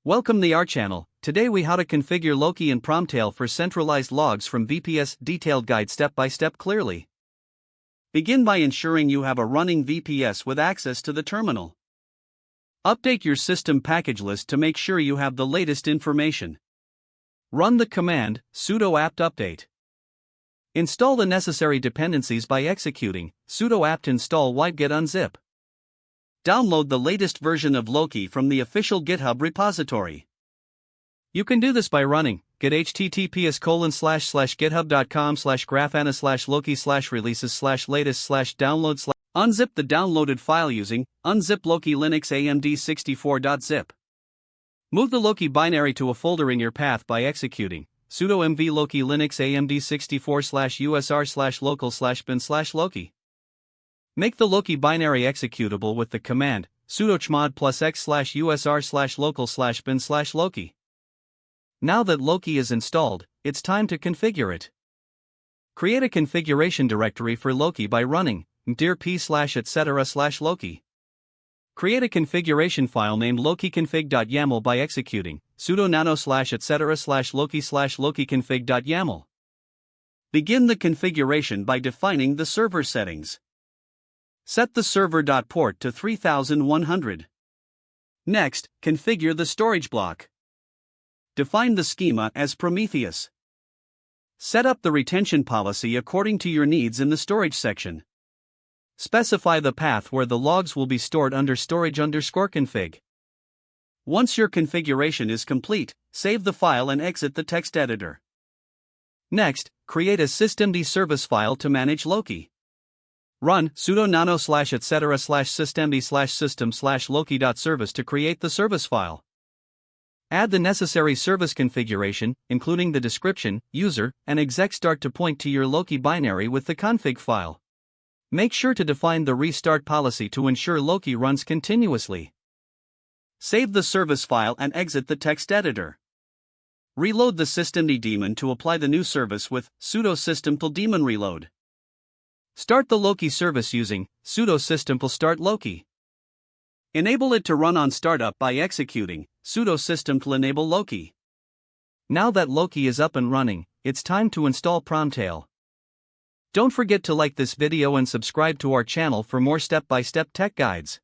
Welcome to our channel. Today we how to configure Loki and Promtail for centralized logs from VPS. Detailed guide step by step clearly. Begin by ensuring you have a running VPS with access to the terminal. Update your system package list to make sure you have the latest information. Run the command sudo apt update. Install the necessary dependencies by executing sudo apt install wget unzip. Download the latest version of Loki from the official GitHub repository. You can do this by running git https://github.com/grafana/loki/releases/latest/download/ unzip the downloaded file using unzip Loki Linux amd64.zip. Move the Loki binary to a folder in your path by executing sudo mv Loki Linux amd64/usr/local/bin/Loki. Make the Loki binary executable with the command sudo chmod +x/usr/local/bin/Loki. Now that Loki is installed, it's time to configure it. Create a configuration directory for Loki by running dir p/etc/Loki. Create a configuration file named lokiconfig.yaml by executing sudo nano/etc/Loki/lokiconfig.yaml. Begin the configuration by defining the server settings. Set the server port to 3100. Next, configure the storage block. Define the schema as Prometheus. Set up the retention policy according to your needs in the storage section. Specify the path where the logs will be stored under storage_config. Once your configuration is complete, save the file and exit the text editor. Next, create a systemd service file to manage Loki. Run sudo nano/etc/systemd/system/loki.service to create the service file. Add the necessary service configuration, including the description, user, and exec start to point to your Loki binary with the config file. Make sure to define the restart policy to ensure Loki runs continuously. Save the service file and exit the text editor. Reload the systemd daemon to apply the new service with sudo systemd reload. Start the Loki service using sudo systemd start Loki. Enable it to run on startup by executing sudo systemd enable Loki. Now that Loki is up and running, it's time to install Promtail. Don't forget to like this video and subscribe to our channel for more step-by-step tech guides.